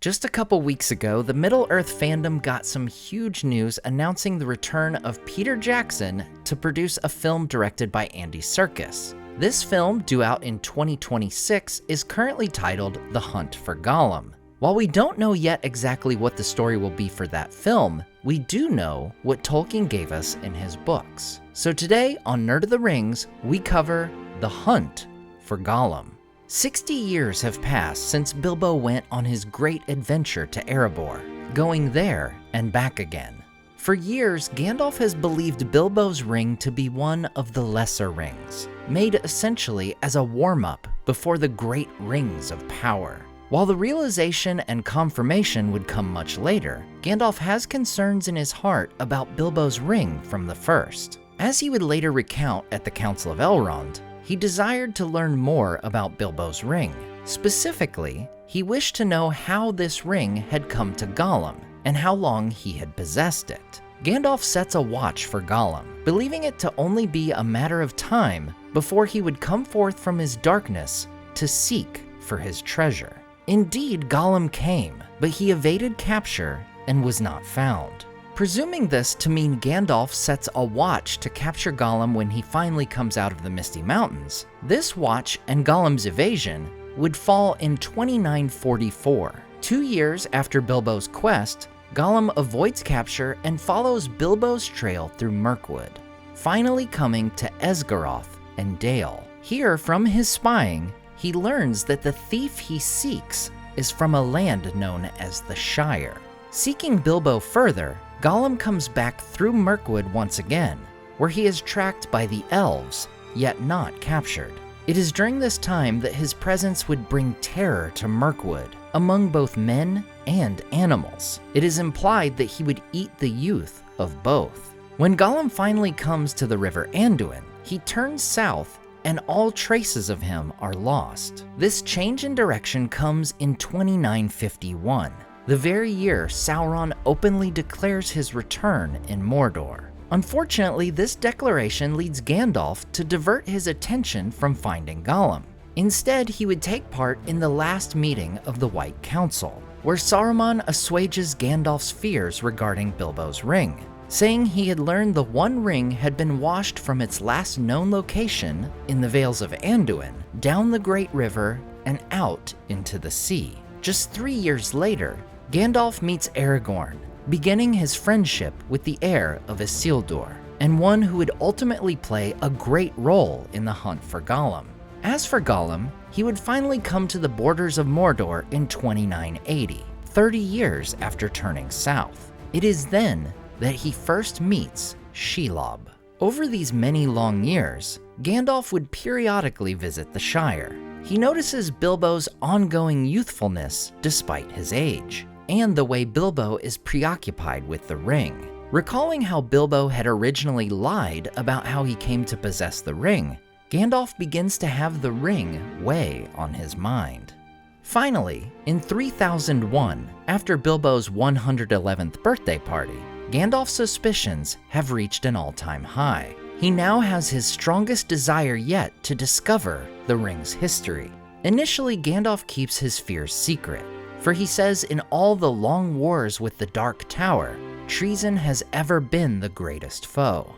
Just a couple weeks ago, the Middle-earth fandom got some huge news announcing the return of Peter Jackson to produce a film directed by Andy Serkis. This film, due out in 2026, is currently titled The Hunt for Gollum. While we don't know yet exactly what the story will be for that film, we do know what Tolkien gave us in his books. So today on Nerd of the Rings, we cover The Hunt for Gollum. 60 years have passed since Bilbo went on his great adventure to Erebor, going there and back again. For years, Gandalf has believed Bilbo's ring to be one of the lesser rings, made essentially as a warm-up before the great rings of power. While the realization and confirmation would come much later, Gandalf has concerns in his heart about Bilbo's ring from the first. As he would later recount at the Council of Elrond, he desired to learn more about Bilbo's ring. Specifically, he wished to know how this ring had come to Gollum and how long he had possessed it. Gandalf sets a watch for Gollum, believing it to only be a matter of time before he would come forth from his darkness to seek for his treasure. Indeed, Gollum came, but he evaded capture and was not found. Presuming this to mean Gandalf sets a watch to capture Gollum when he finally comes out of the Misty Mountains, this watch and Gollum's evasion would fall in 2944. 2 years after Bilbo's quest, Gollum avoids capture and follows Bilbo's trail through Mirkwood, finally coming to Esgaroth and Dale. Here, from his spying, he learns that the thief he seeks is from a land known as the Shire. Seeking Bilbo further, Gollum comes back through Mirkwood once again, where he is tracked by the Elves, yet not captured. It is during this time that his presence would bring terror to Mirkwood, among both men and animals. It is implied that he would eat the youth of both. When Gollum finally comes to the River Anduin, he turns south and all traces of him are lost. This change in direction comes in 2951. The very year Sauron openly declares his return in Mordor. Unfortunately, this declaration leads Gandalf to divert his attention from finding Gollum. Instead, he would take part in the last meeting of the White Council, where Saruman assuages Gandalf's fears regarding Bilbo's ring, saying he had learned the One Ring had been washed from its last known location in the Vales of Anduin, down the Great River, and out into the sea. Just 3 years later, Gandalf meets Aragorn, beginning his friendship with the heir of Isildur, and one who would ultimately play a great role in the hunt for Gollum. As for Gollum, he would finally come to the borders of Mordor in 2980, 30 years after turning south. It is then that he first meets Shelob. Over these many long years, Gandalf would periodically visit the Shire. He notices Bilbo's ongoing youthfulness despite his age, and the way Bilbo is preoccupied with the ring. Recalling how Bilbo had originally lied about how he came to possess the ring, Gandalf begins to have the ring weigh on his mind. Finally, in 3001, after Bilbo's 111th birthday party, Gandalf's suspicions have reached an all-time high. He now has his strongest desire yet to discover the ring's history. Initially, Gandalf keeps his fears secret, for he says in all the long wars with the Dark Tower, treason has ever been the greatest foe.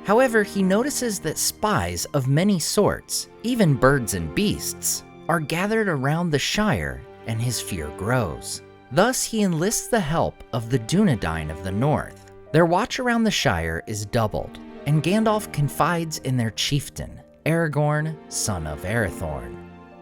However, he notices that spies of many sorts, even birds and beasts, are gathered around the Shire, and his fear grows. Thus, he enlists the help of the Dunedain of the North. Their watch around the Shire is doubled, and Gandalf confides in their chieftain, Aragorn, son of Arathorn.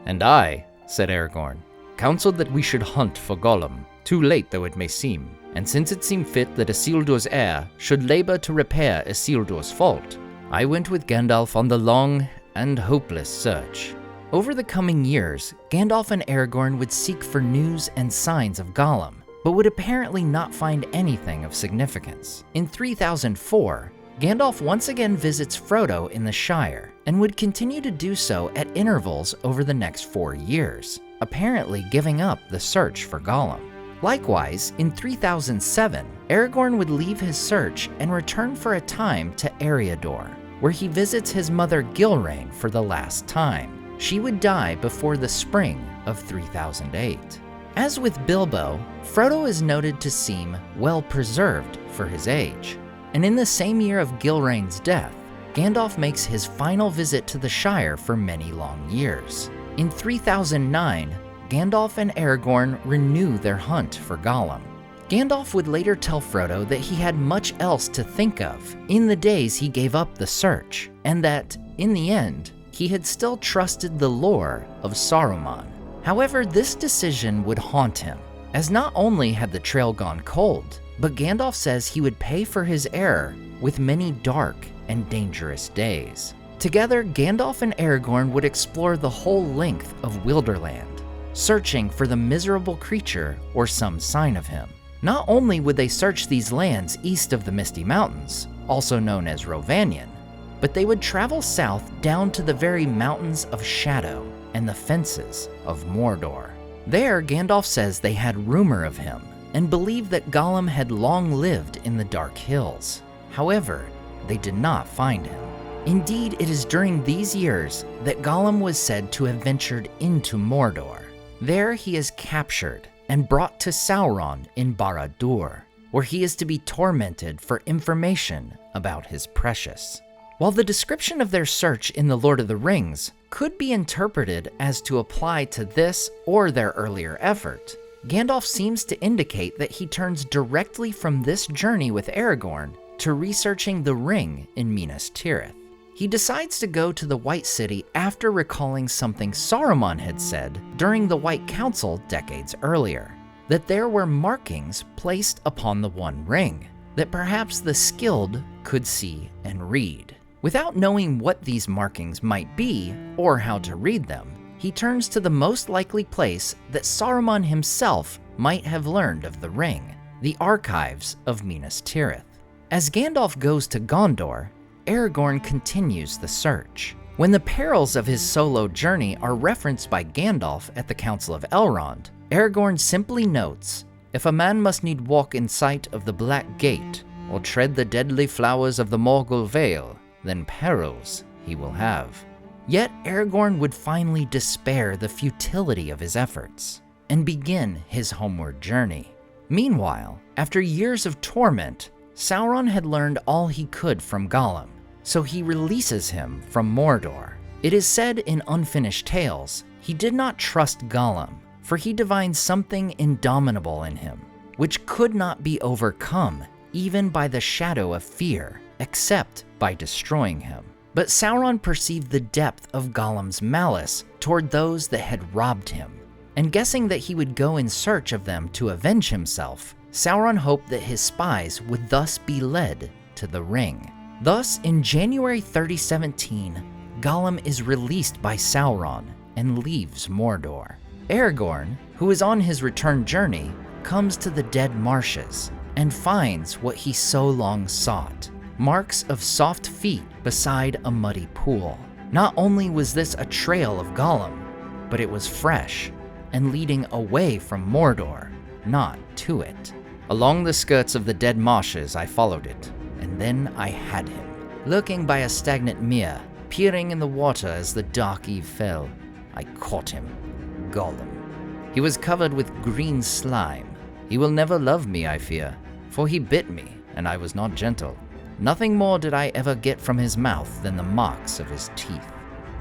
"And I," said Aragorn, "counseled that we should hunt for Gollum, too late though it may seem, and since it seemed fit that Isildur's heir should labor to repair Isildur's fault, I went with Gandalf on the long and hopeless search." Over the coming years, Gandalf and Aragorn would seek for news and signs of Gollum, but would apparently not find anything of significance. In 3004, Gandalf once again visits Frodo in the Shire, and would continue to do so at intervals over the next 4 years, apparently giving up the search for Gollum. Likewise, in 3007, Aragorn would leave his search and return for a time to Eriador, where he visits his mother Gilrain for the last time. She would die before the spring of 3008. As with Bilbo, Frodo is noted to seem well preserved for his age. And in the same year of Gilrain's death, Gandalf makes his final visit to the Shire for many long years. In 3009, Gandalf and Aragorn renew their hunt for Gollum. Gandalf would later tell Frodo that he had much else to think of in the days he gave up the search, and that, in the end, he had still trusted the lore of Saruman. However, this decision would haunt him, as not only had the trail gone cold, but Gandalf says he would pay for his error with many dark and dangerous days. Together, Gandalf and Aragorn would explore the whole length of Wilderland, searching for the miserable creature or some sign of him. Not only would they search these lands east of the Misty Mountains, also known as Rhovanion, but they would travel south down to the very Mountains of Shadow and the fences of Mordor. There, Gandalf says they had rumor of him and believed that Gollum had long lived in the Dark Hills. However, they did not find him. Indeed, it is during these years that Gollum was said to have ventured into Mordor. There he is captured and brought to Sauron in Barad-dûr, where he is to be tormented for information about his precious. While the description of their search in The Lord of the Rings could be interpreted as to apply to this or their earlier effort, Gandalf seems to indicate that he turns directly from this journey with Aragorn to researching the ring in Minas Tirith. He decides to go to the White City after recalling something Saruman had said during the White Council decades earlier, that there were markings placed upon the One Ring that perhaps the skilled could see and read. Without knowing what these markings might be or how to read them, he turns to the most likely place that Saruman himself might have learned of the ring, the archives of Minas Tirith. As Gandalf goes to Gondor, Aragorn continues the search. When the perils of his solo journey are referenced by Gandalf at the Council of Elrond, Aragorn simply notes, "If a man must need walk in sight of the Black Gate, or tread the deadly flowers of the Morgul Vale, then perils he will have." Yet Aragorn would finally despair the futility of his efforts and begin his homeward journey. Meanwhile, after years of torment, Sauron had learned all he could from Gollum, so he releases him from Mordor. It is said in Unfinished Tales, he did not trust Gollum, for he divined something indomitable in him, which could not be overcome even by the shadow of fear, except by destroying him. But Sauron perceived the depth of Gollum's malice toward those that had robbed him, and guessing that he would go in search of them to avenge himself, Sauron hoped that his spies would thus be led to the ring. Thus, in January 3017, Gollum is released by Sauron and leaves Mordor. Aragorn, who is on his return journey, comes to the Dead Marshes and finds what he so long sought, marks of soft feet beside a muddy pool. Not only was this a trail of Gollum, but it was fresh and leading away from Mordor, not to it. Along the skirts of the Dead Marshes I followed it, and then I had him. Lurking by a stagnant mere, peering in the water as the dark eve fell, I caught him, Gollum. He was covered with green slime. He will never love me, I fear, for he bit me, and I was not gentle. Nothing more did I ever get from his mouth than the marks of his teeth.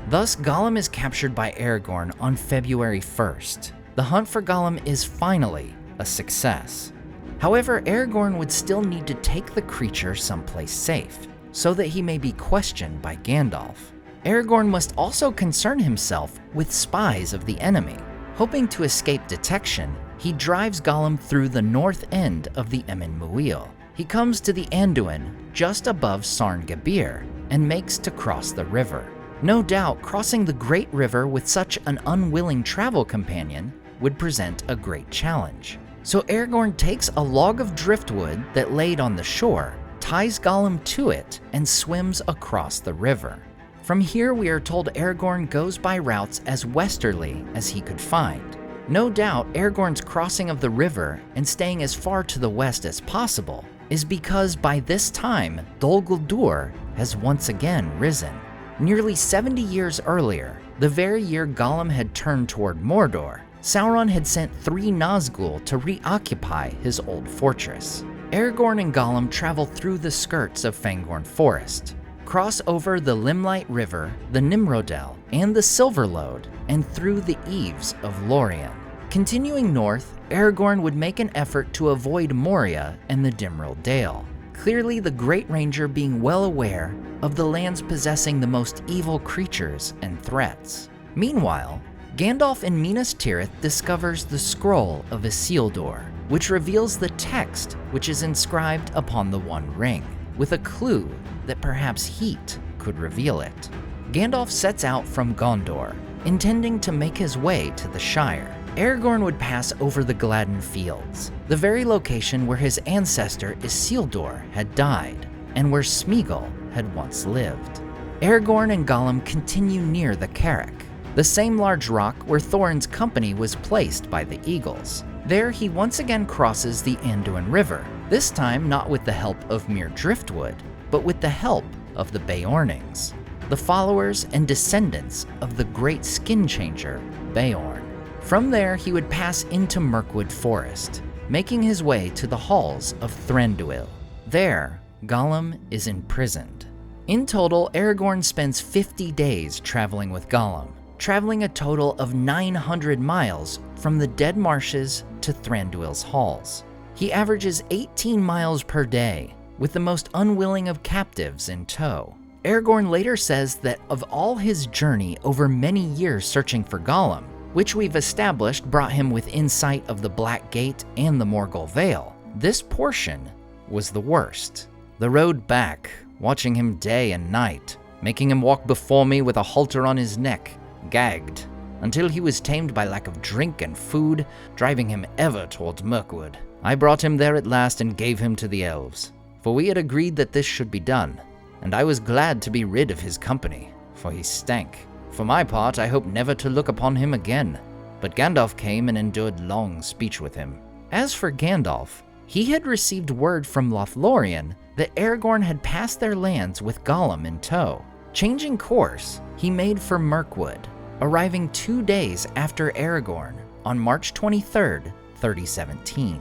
Thus, Gollum is captured by Aragorn on February 1st. The hunt for Gollum is finally a success. However, Aragorn would still need to take the creature someplace safe, so that he may be questioned by Gandalf. Aragorn must also concern himself with spies of the enemy. Hoping to escape detection, he drives Gollum through the north end of the Emyn Muil. He comes to the Anduin just above Sarn Gabir and makes to cross the river. No doubt, crossing the Great River with such an unwilling travel companion would present a great challenge. So Aragorn takes a log of driftwood that laid on the shore, ties Gollum to it, and swims across the river. From here, we are told Aragorn goes by routes as westerly as he could find. No doubt, Aragorn's crossing of the river and staying as far to the west as possible is because by this time, Dol Guldur has once again risen. Nearly 70 years earlier, the very year Gollum had turned toward Mordor, Sauron had sent 3 Nazgul to reoccupy his old fortress. Aragorn and Gollum travel through the skirts of Fangorn Forest, cross over the Limelight River, the Nimrodel, and the Silverlode, and through the eaves of Lorien. Continuing north, Aragorn would make an effort to avoid Moria and the Dimrill Dale, clearly the Great Ranger being well aware of the lands possessing the most evil creatures and threats. Meanwhile, Gandalf in Minas Tirith discovers the Scroll of Isildur, which reveals the text which is inscribed upon the One Ring, with a clue that perhaps heat could reveal it. Gandalf sets out from Gondor, intending to make his way to the Shire. Aragorn would pass over the Gladden Fields, the very location where his ancestor Isildur had died, and where Smeagol had once lived. Aragorn and Gollum continue near the Carrack, the same large rock where Thorin's company was placed by the Eagles. There he once again crosses the Anduin River, this time not with the help of mere driftwood, but with the help of the Beornings, the followers and descendants of the great skin changer, Beorn. From there, he would pass into Mirkwood Forest, making his way to the halls of Thranduil. There, Gollum is imprisoned. In total, Aragorn spends 50 days traveling with Gollum, traveling a total of 900 miles from the Dead Marshes to Thranduil's halls. He averages 18 miles per day, with the most unwilling of captives in tow. Aragorn later says that of all his journey over many years searching for Gollum, which we've established brought him within sight of the Black Gate and the Morgul Vale, this portion was the worst. The road back, watching him day and night, making him walk before me with a halter on his neck, gagged, until he was tamed by lack of drink and food, driving him ever towards Mirkwood. I brought him there at last and gave him to the Elves, for we had agreed that this should be done, and I was glad to be rid of his company, for he stank. For my part, I hope never to look upon him again. But Gandalf came and endured long speech with him. As for Gandalf, he had received word from Lothlorien that Aragorn had passed their lands with Gollum in tow. Changing course, he made for Mirkwood, arriving 2 days after Aragorn on March 23rd, 3017.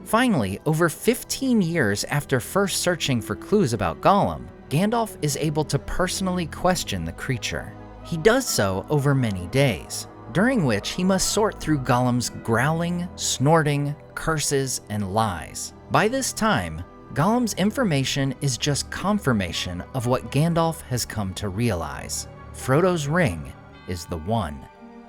Finally, over 15 years after first searching for clues about Gollum, Gandalf is able to personally question the creature. He does so over many days, during which he must sort through Gollum's growling, snorting, curses, and lies. By this time, Gollum's information is just confirmation of what Gandalf has come to realize. Frodo's ring is the one.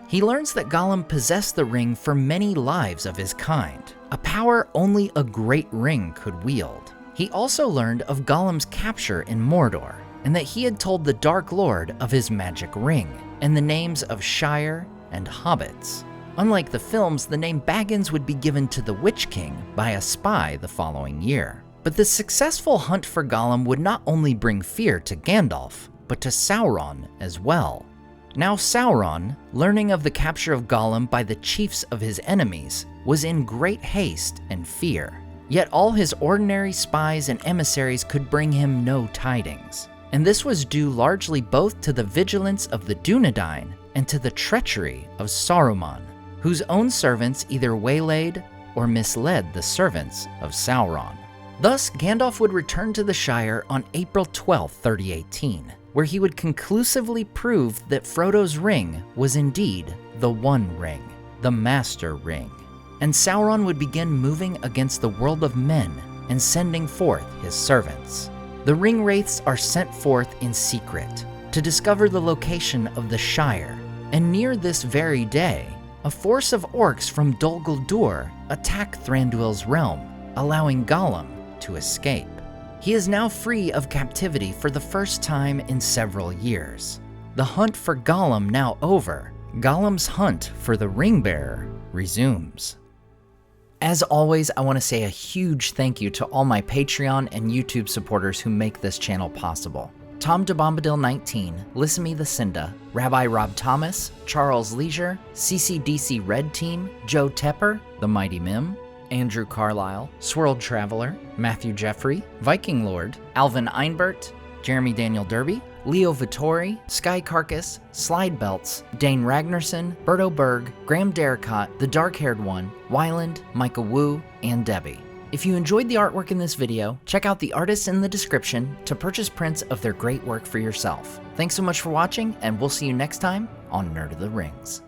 He learns that Gollum possessed the ring for many lives of his kind, a power only a great ring could wield. He also learned of Gollum's capture in Mordor, and that he had told the Dark Lord of his magic ring, and the names of Shire and Hobbits. Unlike the films, the name Baggins would be given to the Witch King by a spy the following year. But the successful hunt for Gollum would not only bring fear to Gandalf, but to Sauron as well. Now Sauron, learning of the capture of Gollum by the chiefs of his enemies, was in great haste and fear. Yet all his ordinary spies and emissaries could bring him no tidings. And this was due largely both to the vigilance of the Dunedain and to the treachery of Saruman, whose own servants either waylaid or misled the servants of Sauron. Thus, Gandalf would return to the Shire on April 12, 3018, where he would conclusively prove that Frodo's ring was indeed the One Ring, the Master Ring, and Sauron would begin moving against the world of men and sending forth his servants. The ring wraiths are sent forth in secret to discover the location of the Shire, and near this very day, a force of orcs from Dol Guldur attack Thranduil's realm, allowing Gollum to escape. He is now free of captivity for the first time in several years. The hunt for Gollum now over, Gollum's hunt for the Ringbearer resumes. As always, I want to say a huge thank you to all my Patreon and YouTube supporters who make this channel possible. Tom DeBombadil19, Lissamy the Cinda, Rabbi Rob Thomas, Charles Leisure, CCDC Red Team, Joe Tepper, The Mighty Mim, Andrew Carlisle, Swirled Traveler, Matthew Jeffrey, Viking Lord, Alvin Einbert, Jeremy Daniel Derby, Leo Vittori, Sky Carcass, Slide Belts, Dane Ragnarsson, Berto Berg, Graham Derricott, The Dark-Haired One, Wyland, Micah Wu, and Debbie. If you enjoyed the artwork in this video, check out the artists in the description to purchase prints of their great work for yourself. Thanks so much for watching, and we'll see you next time on Nerd of the Rings.